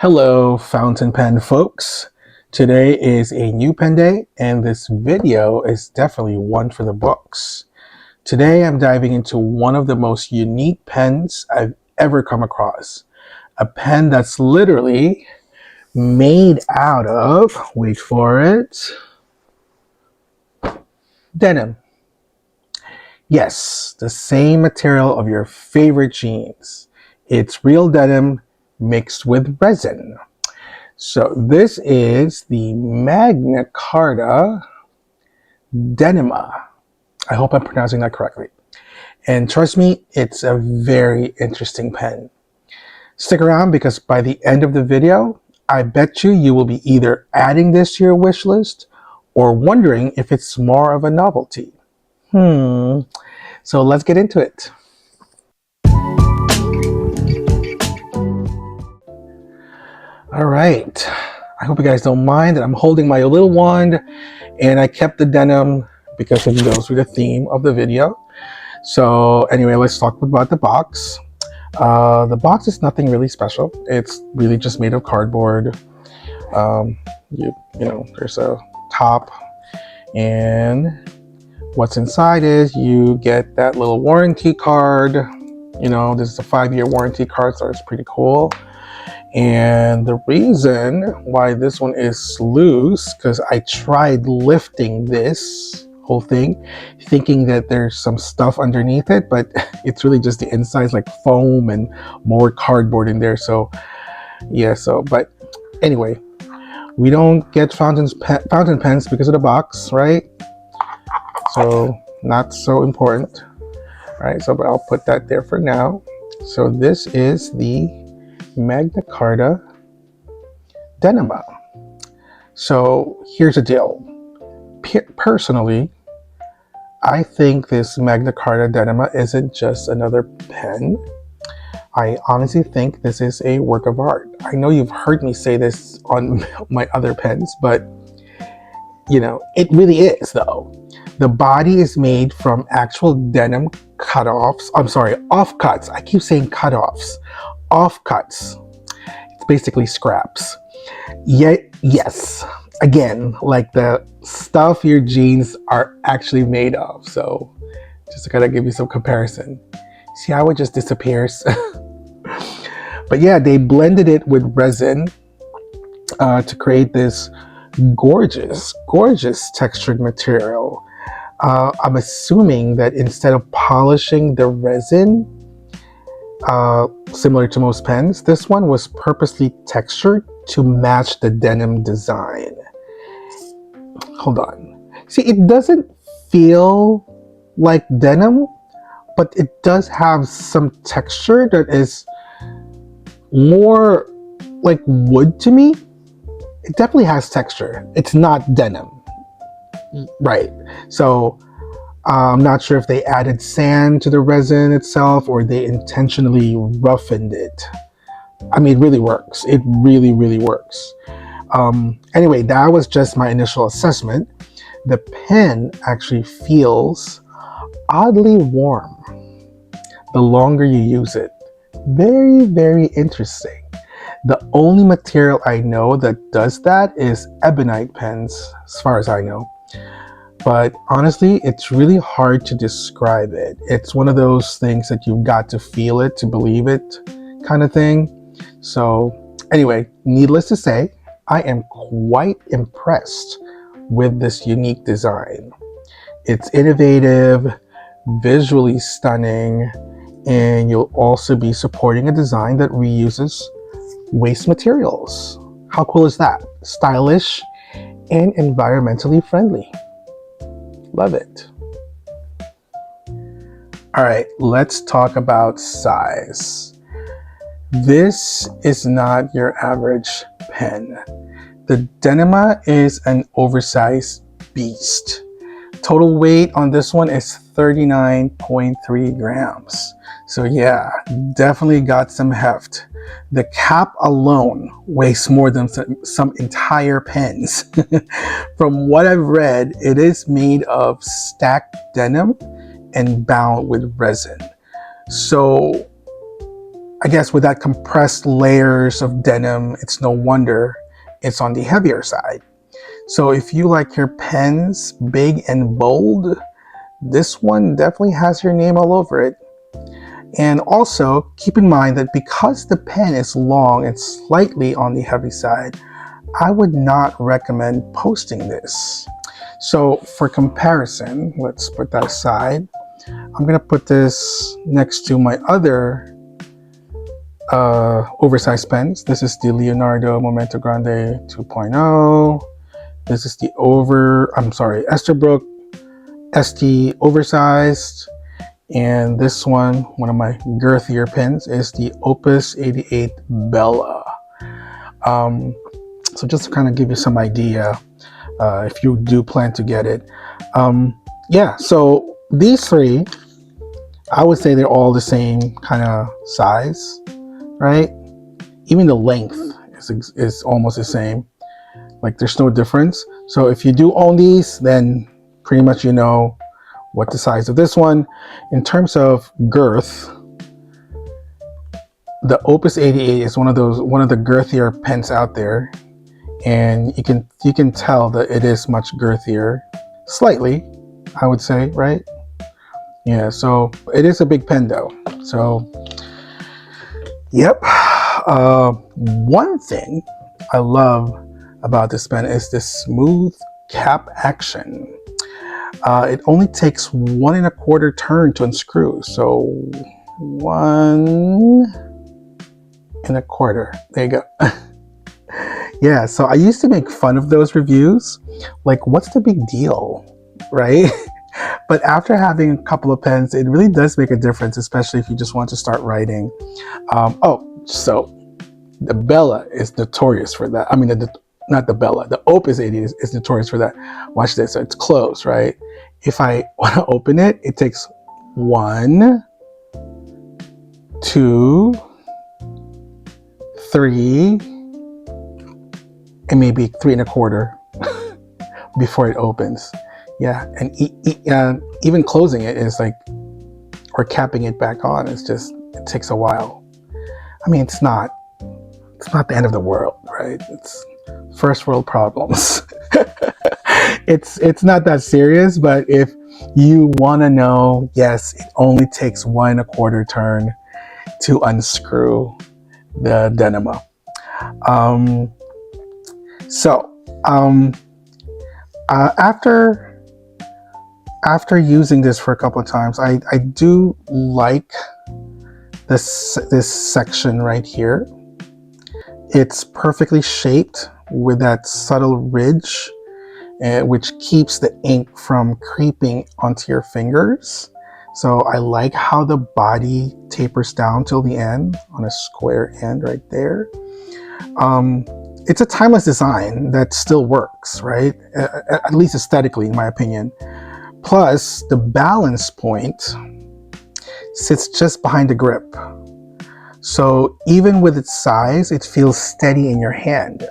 Hello, fountain pen folks. Today is a new pen day, and this video is definitely one for the books. Today I'm diving into one of the most unique pens I've ever come across. A pen that's literally made out of, wait for it, denim. Yes, the same material of your favorite jeans. It's real denim mixed with resin. So this is the Magna Carta Denima. I hope I'm pronouncing that correctly. And trust me, it's a very interesting pen. Stick around because by the end of the video, I bet you will be either adding this to your wish list or wondering if it's more of a novelty. So let's get into it. All right. I hope you guys don't mind that I'm holding my little wand, and I kept the denim because it goes with the theme of the video. So anyway, let's talk about the box. The box is nothing really special. It's really just made of cardboard. You know, there's a top, and what's inside is you get that little warranty card. You know, this is a 5-year warranty card, so it's pretty cool. And the reason why this one is loose, because I tried lifting this whole thing thinking that there's some stuff underneath it, but it's really just the inside's like foam and more cardboard in there. So yeah, but anyway, we don't get fountain pens because of the box, right? So not so important, right? So but I'll put that there for now. So this is the Magna Carta Denima. So here's the deal. Personally, I think this Magna Carta Denima isn't just another pen. I honestly think this is a work of art. I know you've heard me say this on my other pens, but you know, it really is though. The body is made from actual denim offcuts. I keep saying cutoffs. Offcuts. It's basically scraps. Yet, yes, again, like the stuff your jeans are actually made of. So just to kind of give you some comparison. See how it just disappears? But yeah, they blended it with resin to create this gorgeous textured material. I'm assuming that instead of polishing the resin, similar to most pens, this one was purposely textured to match the denim design. Hold on. See, it doesn't feel like denim, but it does have some texture that is more like wood to me. It definitely has texture. It's not denim, right? So I'm not sure if they added sand to the resin itself or they intentionally roughened it. I mean, it really works. It really works. Anyway, that was just my initial assessment. The pen actually feels oddly warm the longer you use it. Very interesting. The only material I know that does that is ebonite pens, as far as I know. But honestly, it's really hard to describe it. It's one of those things that you've got to feel it to believe it kind of thing. So anyway, needless to say, I am quite impressed with this unique design. It's innovative, visually stunning, and you'll also be supporting a design that reuses waste materials. How cool is that? Stylish and environmentally friendly. Love it. All right, let's talk about size. This is not your average pen. The Denima is an oversized beast. Total weight on this one is 39.3 grams. So yeah, definitely got some heft. The cap alone weighs more than some entire pens. From what I've read, it is made of stacked denim and bound with resin. So I guess with that compressed layers of denim, it's no wonder it's on the heavier side. So if you like your pens big and bold, this one definitely has your name all over it. And also keep in mind that because the pen is long and slightly on the heavy side, I would not recommend posting this. So for comparison, let's put that aside. I'm gonna put this next to my other oversized pens. This is the Leonardo Momento Grande 2.0. This is the Esterbrook ST Oversized. And this one of my girthier pens, is the Opus 88 Bella. So just to kind of give you some idea, if you do plan to get it. Yeah, so these three, I would say they're all the same kind of size, right? Even the length is almost the same. Like there's no difference. So if you do own these, then pretty much you know what the size of this one. In terms of girth, the Opus 88 is one of the girthier pens out there, and you can tell that it is much girthier, slightly, I would say, right? Yeah, so it is a big pen though. So, yep. One thing I love about this pen is this smooth cap action. It only takes 1 1/4 turn to unscrew. So 1 1/4. There you go. Yeah, so I used to make fun of those reviews. Like, what's the big deal, right? But after having a couple of pens, it really does make a difference, especially if you just want to start writing. So the Bella is notorious for that. I mean, not the Bella, the Opus 80 is notorious for that. Watch this, so it's closed, right? If I want to open it, it takes 1, 2, 3, and maybe 3 1/4 before it opens. Yeah, and even closing it is like, or capping it back on, it takes a while. I mean, it's not the end of the world, right? It's first world problems. It's not that serious, but if you want to know, yes, it only takes 1 1/4 turn to unscrew the Denima. After using this for a couple of times, I do like this section right here. It's perfectly shaped with that subtle ridge, which keeps the ink from creeping onto your fingers. So I like how the body tapers down till the end on a square end right there. It's a timeless design that still works, right? At least aesthetically, in my opinion. Plus, the balance point sits just behind the grip. So even with its size, it feels steady in your hand.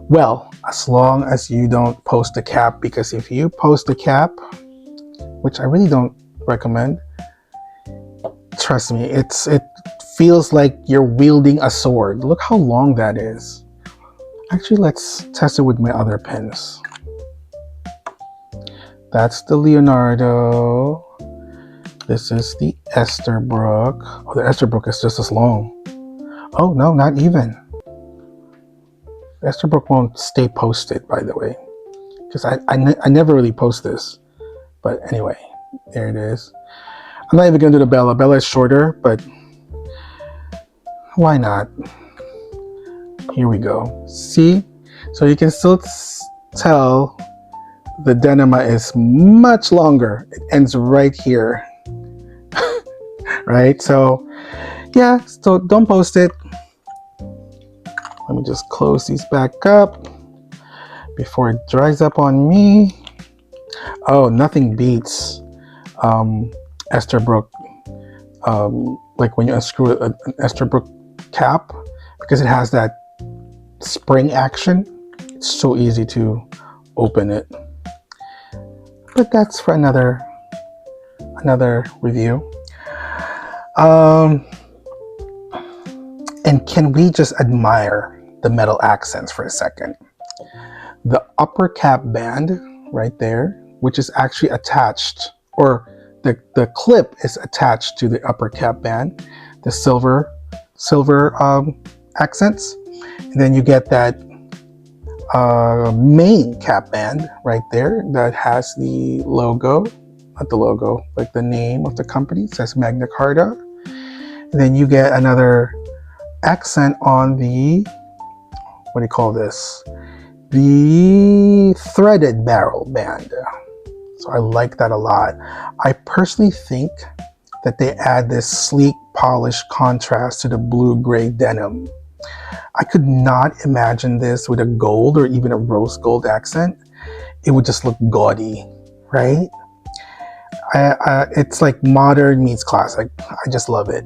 Well, as long as you don't post the cap, because if you post the cap, which I really don't recommend, trust me, it feels like you're wielding a sword. Look how long that is. Actually, let's test it with my other pens. That's the Leonardo. This is the Esterbrook. Oh, the Esterbrook is just as long. Oh, no, not even. The Esterbrook won't stay posted, by the way, because I never really post this. But anyway, there it is. I'm not even going to do the Bella. Bella is shorter, but why not? Here we go. See? So you can still tell the Denima is much longer. It ends right here. Right? So, yeah, so don't post it. Let me just close these back up before it dries up on me. Oh, nothing beats Esterbrook. Like when you unscrew an Esterbrook cap, because it has that spring action, it's so easy to open it. But that's for another review. And can we just admire the metal accents for a second? The upper cap band right there, which is actually attached, or the clip is attached to the upper cap band, the silver accents. And then you get that main cap band right there that has the logo, not the logo, like the name of the company. It says Magna Carta. And then you get another accent on the, what do you call this? The threaded barrel band. So I like that a lot. I personally think that they add this sleek, polished contrast to the blue-gray denim. I could not imagine this with a gold or even a rose gold accent. It would just look gaudy, right? It's like modern meets classic. I just love it.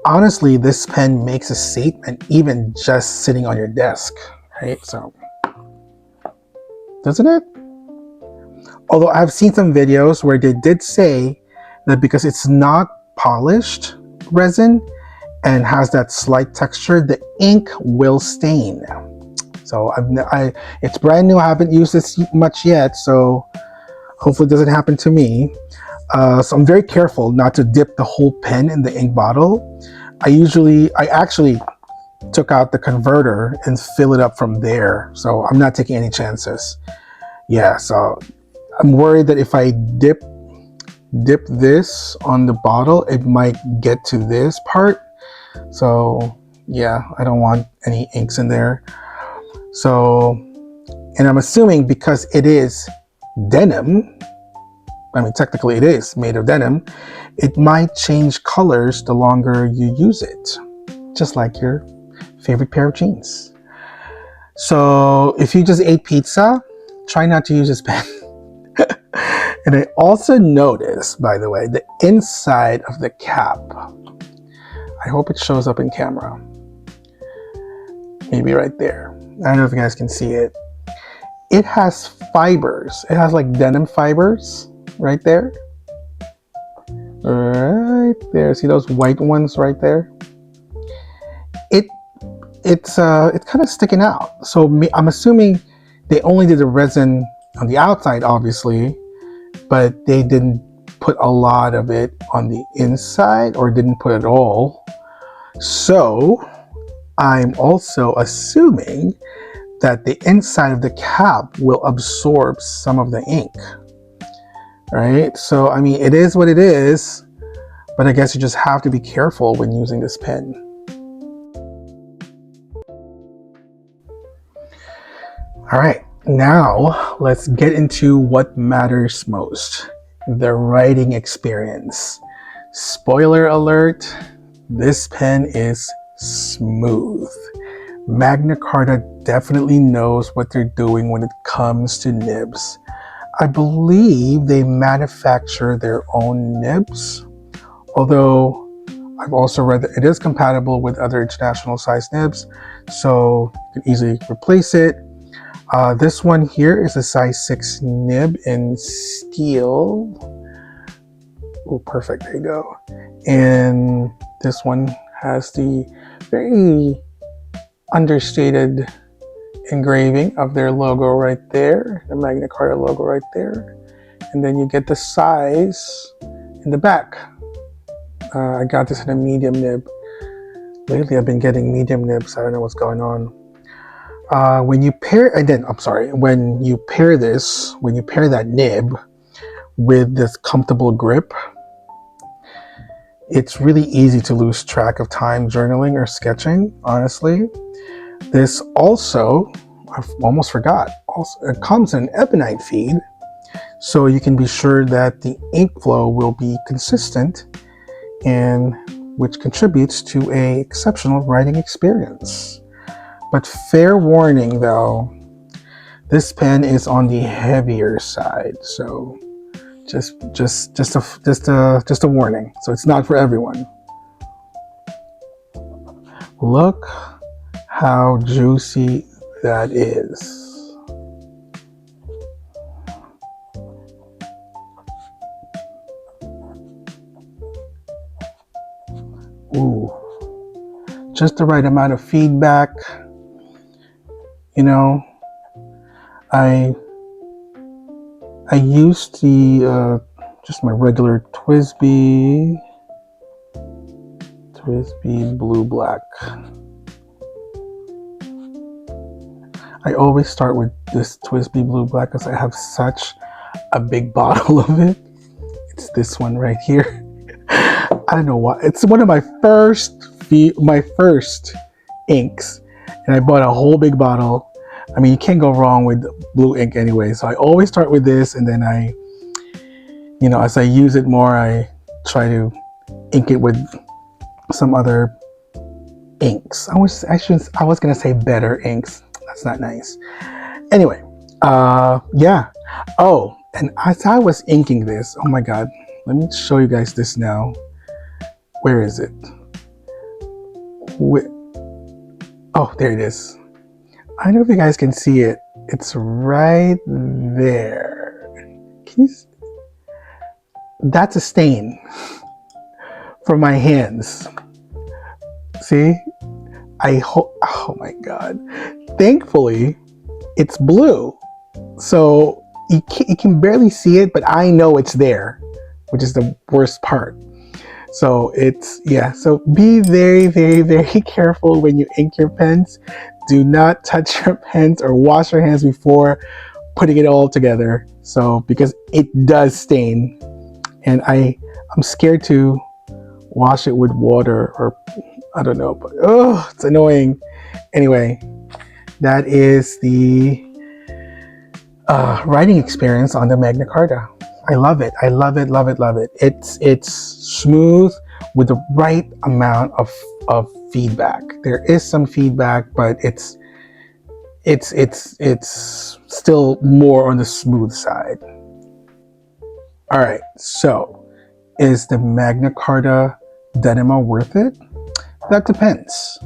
Honestly, this pen makes a statement even just sitting on your desk, right? So, doesn't it? Although I've seen some videos where they did say that because it's not polished resin and has that slight texture, the ink will stain. So it's brand new. I haven't used this much yet, so hopefully it doesn't happen to me. So I'm very careful not to dip the whole pen in the ink bottle. I actually took out the converter and fill it up from there. So I'm not taking any chances. Yeah, so I'm worried that if I dip this on the bottle, it might get to this part. So yeah, I don't want any inks in there. So, and I'm assuming because it is denim, I mean, technically it is made of denim, it might change colors the longer you use it, just like your favorite pair of jeans. So if you just ate pizza, try not to use this pen. And I also noticed, by the way, the inside of the cap. I hope it shows up in camera. Maybe right there. I don't know if you guys can see it. It has fibers. It has like denim fibers right there. Right there. See those white ones right there? It's kind of sticking out. So I'm assuming they only did the resin on the outside, obviously, but they didn't put a lot of it on the inside, or didn't put it all. So I'm also assuming that the inside of the cap will absorb some of the ink, right? So I mean, it is what it is, but I guess you just have to be careful when using this pen. All right, now let's get into what matters most, the writing experience. Spoiler alert, this pen is smooth. Magna Carta definitely knows what they're doing when it comes to nibs. I believe they manufacture their own nibs, although I've also read that it is compatible with other international size nibs, so you can easily replace it. This one here is a size 6 nib in steel. Oh, perfect, there you go. And this one has the very understated engraving of their logo right there, the Magna Carta logo right there. And then you get the size in the back. I got this in a medium nib. Lately I've been getting medium nibs. I don't know what's going on. When you pair that nib with this comfortable grip, it's really easy to lose track of time journaling or sketching, honestly. This also, I almost forgot, it comes in an ebonite feed, so you can be sure that the ink flow will be consistent, and which contributes to an exceptional writing experience. But fair warning though, this pen is on the heavier side, so just a warning. So it's not for everyone. Look how juicy that is. Ooh. just the right amount of feedback. You know, I used the just my regular TWSBI blue black. I always start with this TWSBI blue black because I have such a big bottle of it. It's this one right here. I don't know why. It's one of my first inks, and I bought a whole big bottle. I mean, you can't go wrong with blue ink anyway. So I always start with this, and then I, you know, as I use it more, I try to ink it with some other inks. I was gonna say better inks. That's not nice. Anyway, yeah. Oh, and as I was inking this, oh my God, let me show you guys this now. Where is it? Oh, there it is. I don't know if you guys can see it. It's right there. Can you see? That's a stain from my hands. See? Oh my God. Thankfully, it's blue. So you can barely see it, but I know it's there, which is the worst part. So so be very, very, very careful when you ink your pens. Do not touch your pens or wash your hands before putting it all together. So, because it does stain, and I'm scared to wash it with water, or I don't know, but oh, it's annoying. Anyway, that is the writing experience on the Magna Carta. I love it. I love it, love it, love it. It's smooth with the right amount of feedback. There is some feedback, but it's still more on the smooth side. All right, so is the Magna Carta Denima worth it? That depends.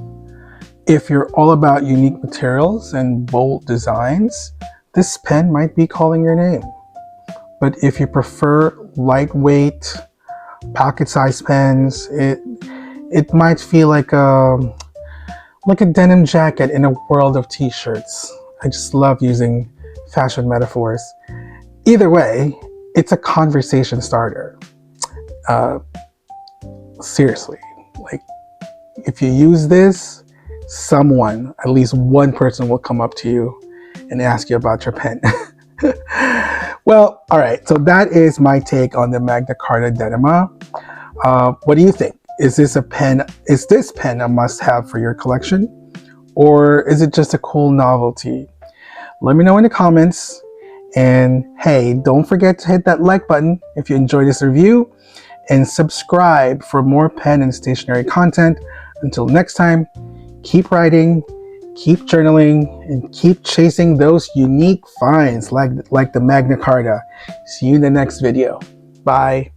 If you're all about unique materials and bold designs, this pen might be calling your name. But if you prefer lightweight, pocket-sized pens, it might feel like a denim jacket in a world of t-shirts. I just love using fashion metaphors. Either way, it's a conversation starter. Seriously, like, if you use this, someone, at least one person, will come up to you and ask you about your pen. Well, all right, so that is my take on the Magna Carta Denima. What do you think? Is this pen a must-have for your collection? Or is it just a cool novelty? Let me know in the comments. And hey, don't forget to hit that like button if you enjoyed this review, and subscribe for more pen and stationery content. Until next time, keep writing, keep journaling, and keep chasing those unique finds like the Magna Carta. See you in the next video. Bye.